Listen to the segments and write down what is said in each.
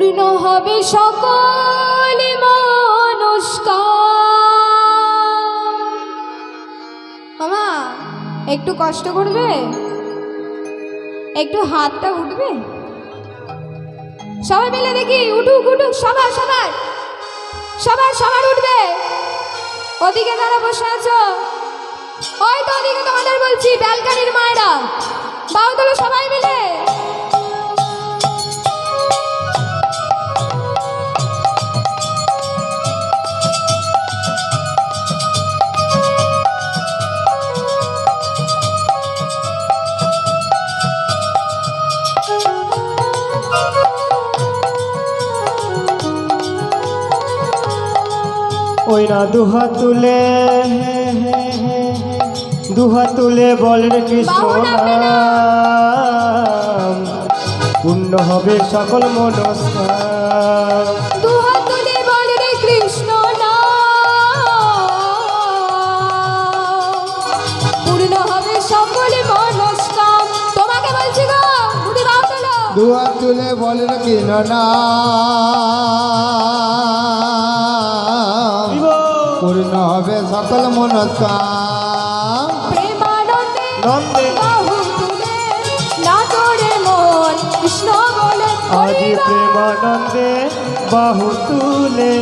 পূর্ণ হবে সকল মনস্কার। মামা একটু কষ্ট করবে, একটু হাতটা উঠবে, সবাই মিলে দেখি উঠুক উঠুক, সবার সবার সবার সবার উঠবে। ওদিকে যারা বসে আছো, ওই তো ওদিকে তোমাদের বলছি, ব্যালকানির মায়েরা বাউ তোলো সবাই মিলে। ওই না দুহাত তুলে বল রে কৃষ্ণ নাম, পূর্ণ হবে সকল মনস্কার। দুহাত তুলে বল রে কৃষ্ণ নাম, পূর্ণ হবে সকল মনস্কাম। তোমাকে বলছি গো, দুটি বাউ তোলো। দুহাত তুলে বল রে কৃষ্ণ নাম, পূর্ণ হবে সকল মনস্কাম। প্রেমানন্দে নন্দে বাহু তুলে নাচো রে মন কৃষ্ণ বলে। আজি প্রেমানন্দে বাহু তুলে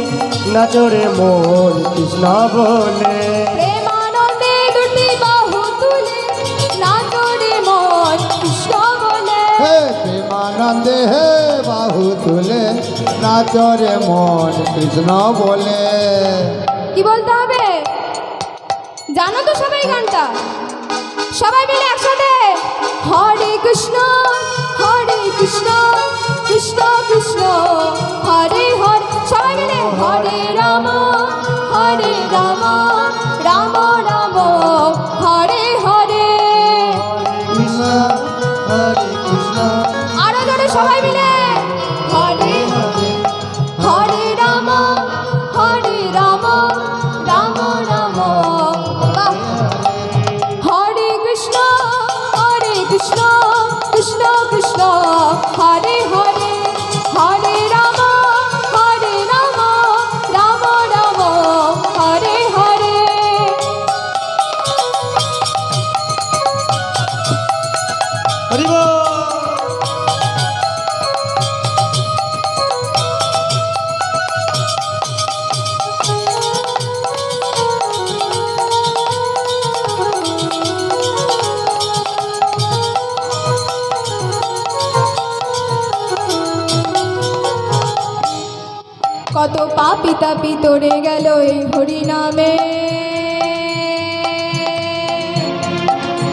নাচরে মন কৃষ্ণ বলে। প্রেমানন্দে দুটি বাহু তুলে নাচো রে মন কৃষ্ণ বলে। হে প্রেমানন্দে হে বাহু তুলে নাচরে মন কৃষ্ণ বলে। কি বলতে হবে জানো তো সবাই গানটা? সবাই মিলে একসাথে হরে কৃষ্ণ কৃষ্ণ কৃষ্ণ হরে হরে। সবাই মিলে হরে রাম রাম রাম হরে হরে। কৃষ্ণ হরে কৃষ্ণ আরো জোরে সবাই মিলে হরে হরে রাম রাম রাম। বাহ। হরে কৃষ্ণ কৃষ্ণ কৃষ্ণ হরে হরে। হরে রাম রাম রাম হরে হরে। হরি বল। কত পাপি তাপি তোরে গেল এই হরি নামে,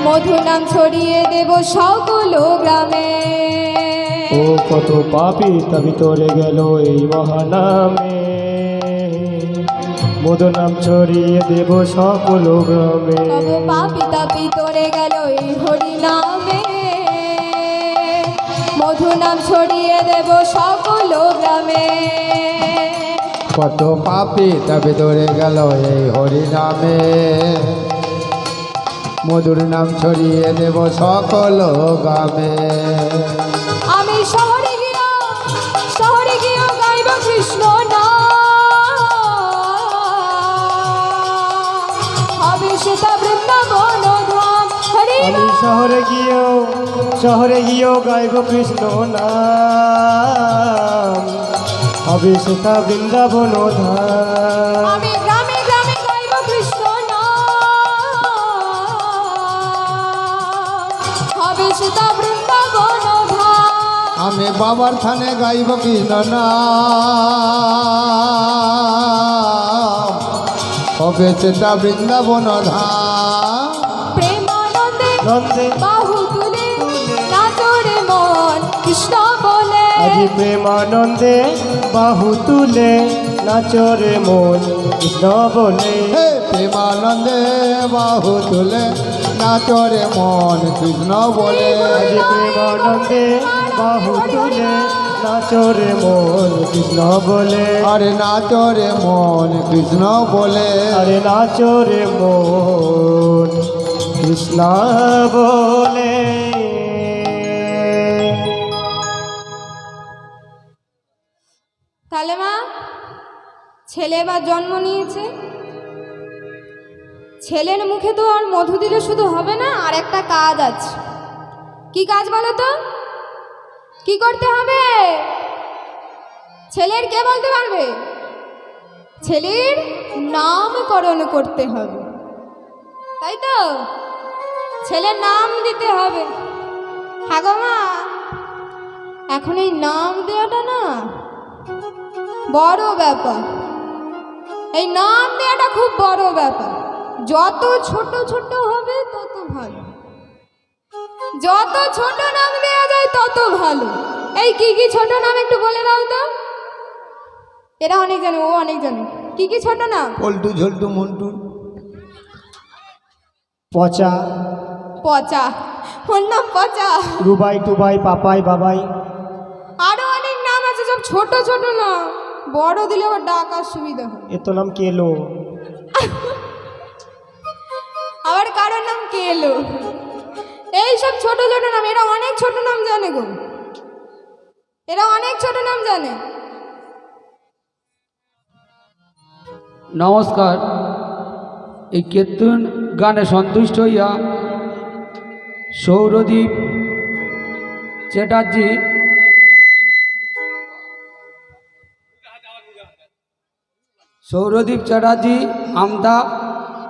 মধু নাম ছড়িয়ে দেব সকল গ্রামে। ও কত পাপী তাবি তোরে গেল এই মহানামে, মধু নাম ছড়িয়ে দেব সকল গ্রামে। কত পাপি তাপি তোরে গেল এই হরি নামে, মধু নাম ছড়িয়ে দেব সকল গ্রামে। কত পাপী তবে ধরে গেল এই হরি নামে, মধুর নাম ছড়িয়ে দেব সকল গ্রামে। আমি শহরে গিয়ে গাইব কৃষ্ণ নাম, হবে সেটা বৃন্দাবন ধাম। হরি আমি শহরে গিয়েও গাইব কৃষ্ণ নাম, হবে সেটা বৃন্দাবন ধাম। আমি গ্রামে গ্রামে গাইব কৃষ্ণ নাম, হবে সেটা বৃন্দাবন ধাম। আমি বাবার থানে গাইব কৃষ্ণ নাম, হবে সেটা বৃন্দাবন ধাম। প্রেমানন্দে নন্দে বাহু তুলে নাচো রে মন কৃষ্ণ বলে। আজি প্রেমানন্দে বাহু তুলে নাচরে মন কৃষ্ণ বলে। হে প্রেমানন্দে বাহু তুলে নাচরে মন কৃষ্ণ বলে। আজি প্রেমানন্দে বাহু তুলে নাচরে মন কৃষ্ণ বলে। আরে নাচরে মন কৃষ্ণ বলে। আরে নাচরে মন কৃষ্ণ বলে। ছেলে এবার জন্ম নিয়েছে, ছেলের মুখে তো আর মধু দিলে শুধু হবে না, আর একটা কাজ আছে। কি কাজ বলো তো? কি করতে হবে? ছেলের কে বলতে পারবে? ছেলের নামকরণ করতে হবে, তাই তো? ছেলের নাম দিতে হবে। হ্যাঁ গো মা, এখন এই নাম দেওয়াটা না বড় ব্যাপার। এই নাম দেওয়াটা খুব বড় ব্যাপার। যত ছোট ছোট হবে তত ভালো, যত ছোট নাম দেওয়া যায় তত ভালো। এই কি কি ছোট নাম একটু বলে দাও তো। এরা অনেক জানে, ও অনেক জানে। কি কি ছোট নাম? পল্টু ঝল্টু মন্টু। পচা, পচা, ওর নাম পচা। রুবাই টুবাই পাপাই বাবাই। আরো অনেক নাম আছে, সব ছোট ছোট নাম। বড় দিলে আবার ডাকার সুবিধা হয়। এ তো নাম কেলো। আবার কারোর নাম কেলো। এই সব ছোট ছোট নাম, এরা অনেক ছোট নাম জানে গো, এরা অনেক ছোট নাম জানে। নমস্কার। এই কীর্তন গানে সন্তুষ্ট হইয়া সৌরদীপ চ্যাটার্জি আমদা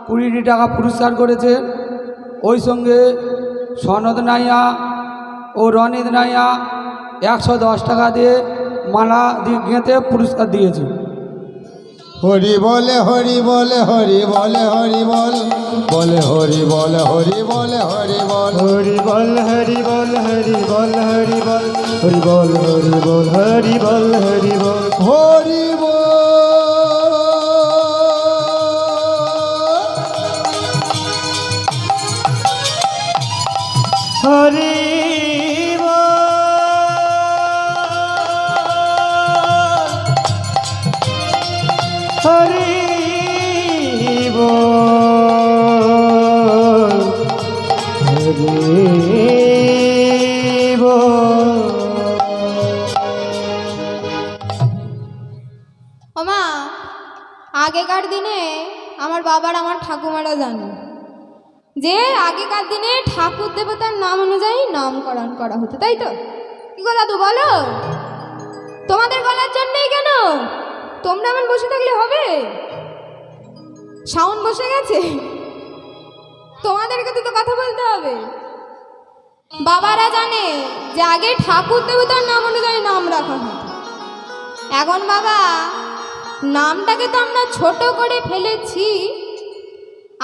20 টাকা পুরস্কার করেছেন। ওই সঙ্গে সনদ নাইয়া ও রনিত নাইয়া 110 টাকা দিয়ে মালা দিয়ে গেঁথে পুরস্কার দিয়েছে। হরি বলে হরি বলে হরি বলে হরি বল, বলে হরি বলে হরি বলে হরি বল। হরি বল হরি বল হরি বল হরি বল, হরি বল হরি বল হরি বল হরি বল। হরি বল হরি হরি বল হরি বল। ওমা, আগেকার দিনে আমার বাবার আমার ঠাকুমারা জানে যে আগেকার দিনে ঠাকুর দেবতার নাম অনুযায়ী নামকরণ করা হতো, তাই তো? কি গো দাদু বলো, তোমাদের বলার জন্যই কেন? তোমরা এমন বসে থাকলে হবে? সাউন্ড বসে গেছে, তোমাদেরকে তো কথা বলতে হবে। বাবারা জানে যে আগে ঠাকুর দেবতার নাম অনুযায়ী নাম রাখা হতো। এখন বাবা নামটাকে তো আমরা ছোট করে ফেলেছি,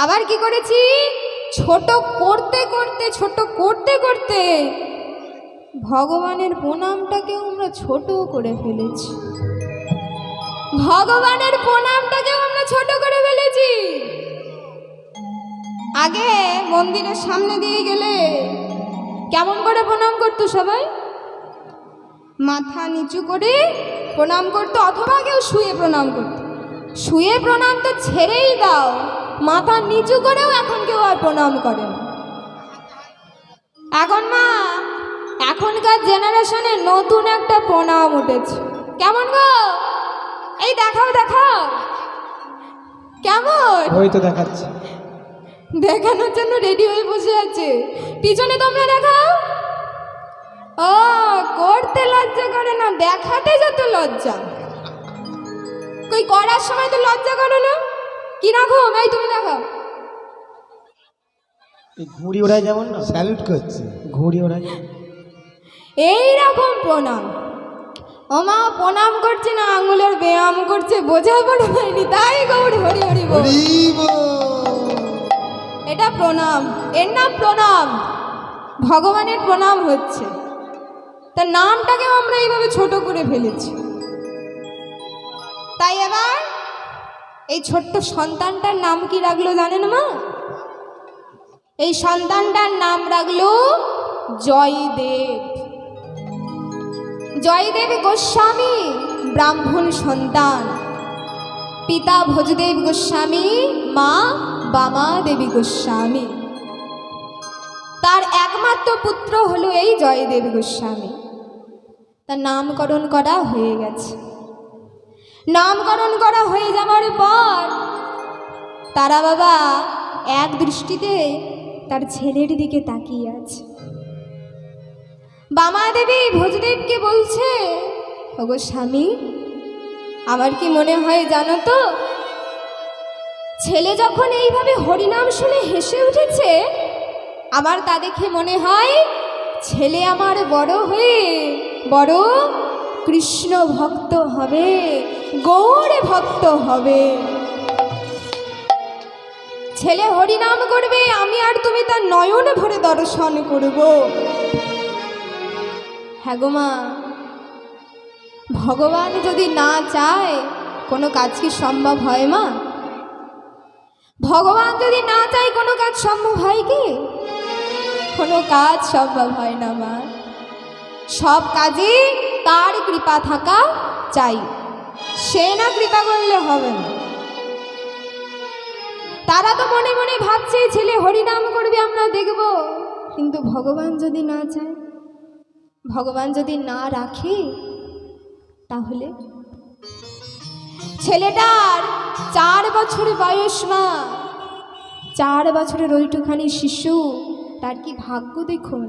আবার কি করেছি? ছোট করতে করতে ছোট করতে করতে ভগবানের প্রণামটাকেও আমরা ছোট করে ফেলেছি। ভগবানের প্রণামটাকেও আমরা ছোট করে ফেলেছি। আগে মন্দিরের সামনে দিয়ে গেলে কেমন করে প্রণাম করতো সবাই? মাথা নিচু করে প্রণাম করতো, অথবা কেউ শুয়ে প্রণাম করতো। শুয়ে প্রণাম তো ছেড়েই দাও, মাথা নিচু করেও এখন কেউ আর প্রণাম করে না। এখন মা, এখনকার জেনারেশনে নতুন একটা প্রণাম উঠেছে। কেমন গো? এই দেখাও দেখাও, কেমন? ওই তো দেখাচ্ছে, দেখানোর জন্য রেডি হয়ে বসে আছে। পিছনে তোমরা দেখাও। ও, করতে লজ্জা করে না, দেখাতে যত লজ্জা। কই করার সময় তো লজ্জা করো না? কি রাখো? এই তুমি দেখাও। এই ঘুড়ি ওড়ায় যেমন না, স্যালুট করছে। ঘুড়ি ওড়ায় এইরকম প্রণাম। ও মা, প্রণাম করছে না, আঙুলের ব্যায়াম করছে, বোঝা পড়ে হয়নি, তাই গৌড় হরি হরি বল। হরি বল। এটা প্রণাম, এর নাম প্রণাম। ভগবানের প্রণাম হচ্ছে, তার নামটাকেও আমরা এইভাবে ছোট করে ফেলেছি। তাই এবার এই ছোট্ট সন্তানটার নাম কি রাখলো জানেন মা? এই সন্তানটার নাম রাখলো জয়দেব। জয়দেব গোস্বামী ব্রাহ্মণ সন্তান, পিতা ভোজদেব গোস্বামী, মা বামা দেবী গোস্বামী। তার একমাত্র পুত্র হলো এই জয়দেব গোস্বামী। তার নামকরণ করা হয়ে গেছে। নামকরণ করা হয়ে যাওয়ার পর তারা বাবা এক দৃষ্টিতে তার ছেলের দিকে তাকিয়ে আছে। বামা দেবী ভোজদেবকে বলছে, ওগো স্বামী, আমার কি মনে হয় জানো তো, ছেলে যখন এইভাবে হরিনাম শুনে হেসে উঠেছে, আমার তা দেখে মনে হয় ছেলে আমার বড় হয়ে বড় কৃষ্ণ ভক্ত হবে, গৌর ভক্ত হবে। ছেলে হরিনাম করবে, আমি আর তুমি তার নয়ন ভরে দর্শন করব। হ্যাঁ গো মা, ভগবান যদি না চায় কোনো কাজ কি সম্ভব হয় মা? ভগবান যদি না চায় কোনো কাজ সম্ভব হয় কি? কোনো কাজ সম্ভব হয় না মা। সব কাজে তার কৃপা থাকা চাই, সে না কৃপা করলে হবে না। তারা তো মনে মনে ভাবছে ছেলে হরিনাম করবে, আমরা দেখব, কিন্তু ভগবান যদি না চায়, ভগবান যদি না রাখে, তাহলে ছেলেটার 4 বছর বয়স মা, 4 বছরের ওইটুখানি শিশু, তার কি ভাগ্য দেখুন।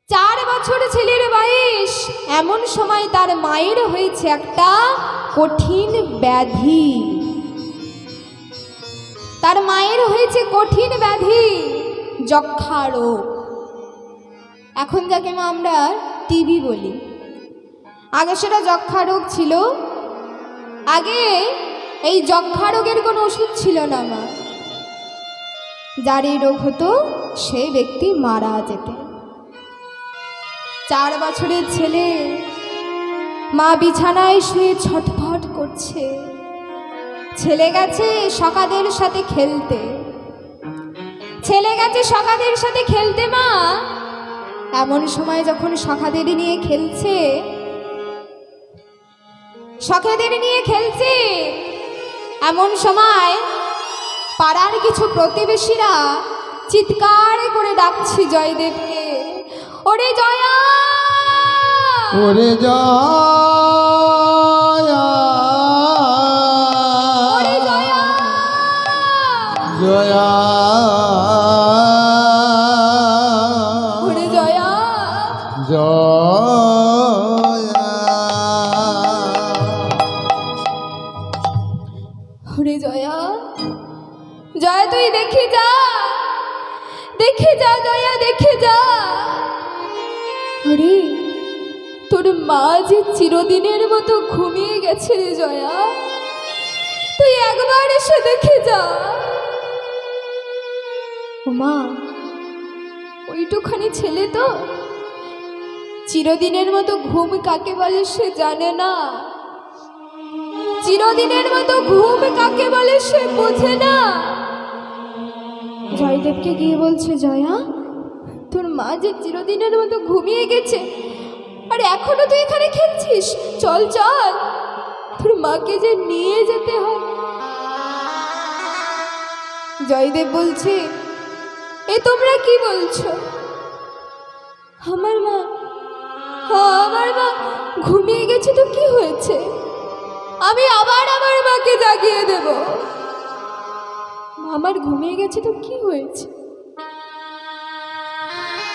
4 বছর ছেলের বয়স, এমন সময় তার মায়ের হয়েছে একটা কঠিন ব্যাধি। তার মায়ের হয়েছে কঠিন ব্যাধি, যক্ষা রোগ। এখন যাকে মা আমরা টিবি বলি, আগে সেটা যক্ষা রোগ ছিল। আগে এই যক্ষা রোগের কোনো ওষুধ ছিল না মা। যার এই রোগ হতো সেই ব্যক্তি মারা যেতেন। 4 বছরের ছেলে, মা বিছানায় শুয়ে ছটফট করছে। ছেলে গেছে সকাদের সাথে খেলতে, ছেলে গেছে সকাদের সাথে খেলতে মা। এমন সময় যখন সখাদের নিয়ে খেলছে, সখাদের নিয়ে খেলছে, এমন সময় পাড়ার কিছু প্রতিবেশীরা চিৎকার করে ডাকছে জয়দেবকে, ওরে জয়া, ওরে জয়া, ওরে জয়া, জয়া, ওরে জয়া, জয়া, ওরে জয়া, জয়া তুই দেখে যা, দেখে যা জয়া, দেখে যা। ওরে তোর মা যে চিরদিনের মতো ঘুমিয়ে গেছে রে জয়া, তুই একবার এসে দেখে যা। ও মা, ওইটুখানি ছেলে তো, চিরদিনের মতো ঘুম কাকে বলে সে জানে না, চিরদিনের মতো ঘুম কাকে বলে সে বোঝে না। জয়দেবকে গিয়ে বলছে, জয়া তোর মা যে চিরদিনের মতো ঘুমিয়ে গেছে, আর এখনো তুই এখানে খেলছিস, চল চল, তোর মাকে যে নিয়ে যেতে হবে। জয়দেব বলছে, এ তোমরা কি বলছো? আমার মা, হ্যাঁ আমার মা ঘুমিয়ে গেছে তো কি হয়েছে, আমি আবার আমার মাকে জাগিয়ে দেব। আমার ঘুমিয়ে গেছে তো কি হয়েছে?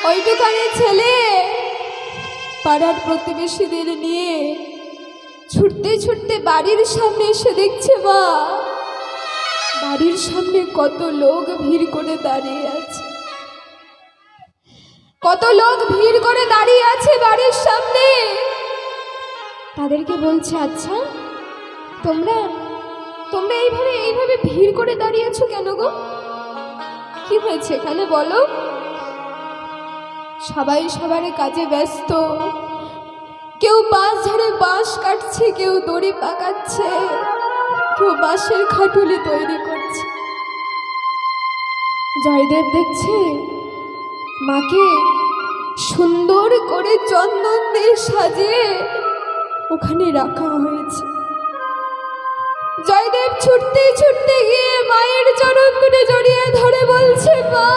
ওইটুখানি ছেলে পাড়ার প্রতিবেশীদের নিয়ে ছুটতে ছুটতে বাড়ির সামনে এসে দেখছে মা, বাড়ির সামনে কত লোক ভিড় করে দাঁড়িয়ে আছে, কত লোক ভিড় করে দাঁড়িয়ে আছে বাড়ির সামনে। তাদেরকে বলছে, আচ্ছা তোমরা তোমরা এইভাবে ভিড় করে দাঁড়িয়ে আছো কেন গো? কি হয়েছে এখানে বলো? সবাই সবার কাজে ব্যস্ত, কেউ বাঁশ ঝাড়ে বাঁশ কাটছে, কেউ দড়ি পাকাচ্ছে, কেউ বাঁশের খাটুলি তৈরি করছে। জয়দেব দেখছে মাকে সুন্দর করে চন্দন দিয়ে সাজিয়ে ওখানে রাখা হয়েছে। জয়দেব ছুটতে ছুটতে গিয়ে মায়ের চরণ দুটো জড়িয়ে ধরে বলছে, মা,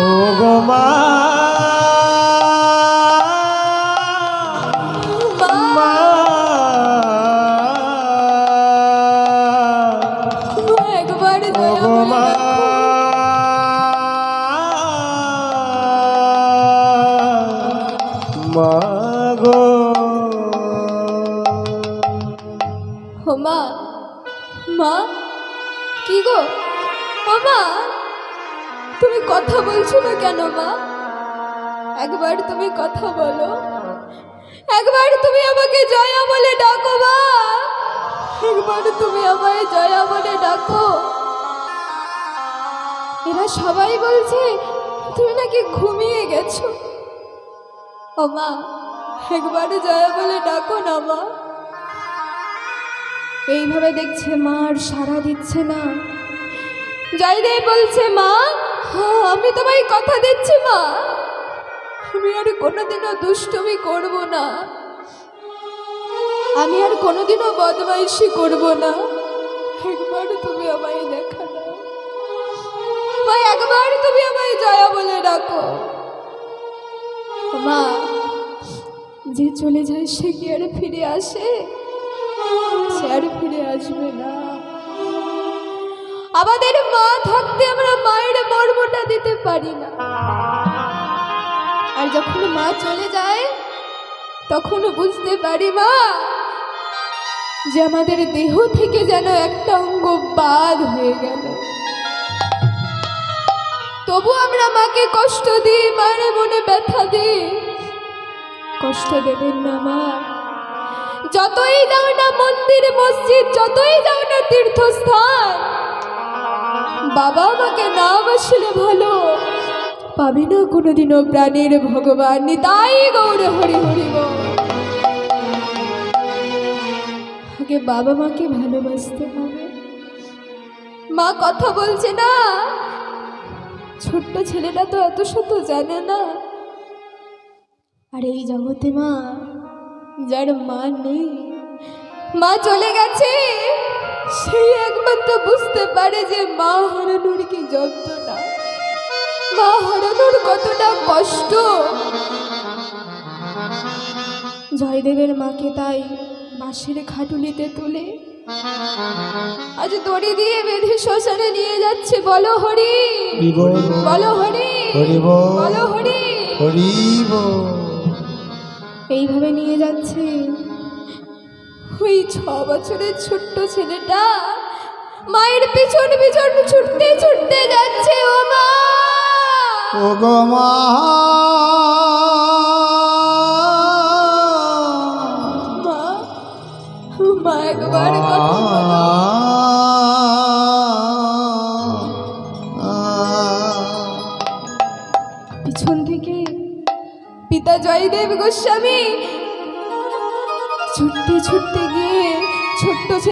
ও গো মা, মা, মা, মা গো। ও মা, মা কি গো? ও মা, তুমি কথা বলছো না কেন মা? একবার তুমি কথা বলো, একবার তুমি আমাকে জয়া বলে ডাকো মা, একবার তুমি আমায় জয়া বলে ডাকো। এরা সবাই বলছে তুমি নাকি ঘুমিয়ে গেছো। ও মা, একবার জয়া বলে ডাকো না মা। এইভাবে দেখছে মা আর সাড়া দিচ্ছে না। জয়দেব বলছে মা, হ্যাঁ আমি তোমায় কথা দিচ্ছি মা, আমি আর কোনোদিনও দুষ্টুমি করব না, আমি আর কোনোদিনও বদমাইশি করব না। একবার তুমি আমায় দেখা দাও মা, একবার তুমি আমায় জয়া বলে ডাকো। মা, যে চলে যায় সে কি আর ফিরে আসে? সে আর ফিরে আসবে না। আমাদের মা থাকতে আমরা মায়ের মর্মটা দিতে পারি না, আর যখন মা চলে যায় তখন বুঝতে পারি মা যে আমাদের দেহ থেকে যেন একটা অঙ্গ বাদ হয়ে গেল। তবু আমরা মাকে কষ্ট দিই, মায়ের মনে ব্যথা দিই। কষ্ট দেবেন না মা। যতই যাও না মন্দির মসজিদ, যতই যাও না তীর্থস্থান, বাবা আমাকে না বাসলে ভালো পাবে না কোনোদিনও প্রাণের ভগবান। নিতাই গৌর হরি হরি বল। আগে বাবা মাকে ভালোবাসতে হবে। মা কথা বলছে না, ছোট্ট ছেলেটা তো এত শত জানে না। আর এই জগতে মা, যার মা নেই, মা চলে গেছে, সেই একমাত্র বুঝতে পারে যে মা হারানোর কি যন্ত্রণা, মা হারানোর কতটা কষ্ট। জয়দেবের মাকে তাই বাঁশের খাটুলিতে তুলে আজ দড়ি দিয়ে বেঁধে শ্মশানে নিয়ে যাচ্ছে। বলো হরি বলো, হরি বলো, হরি হরি। এইভাবে নিয়ে যাচ্ছে। ওই 6 বছরের ছোট্ট ছেলেটা মায়ের পিছন পিছন ছুটতে ছুটতে যাচ্ছে। ও মা, ও গো মা, মা একবার কথা বলো। পিছন থেকে পিতা জয়দেব গোস্বামী ছুটতে ছুটতে গিয়ে ছোট্ট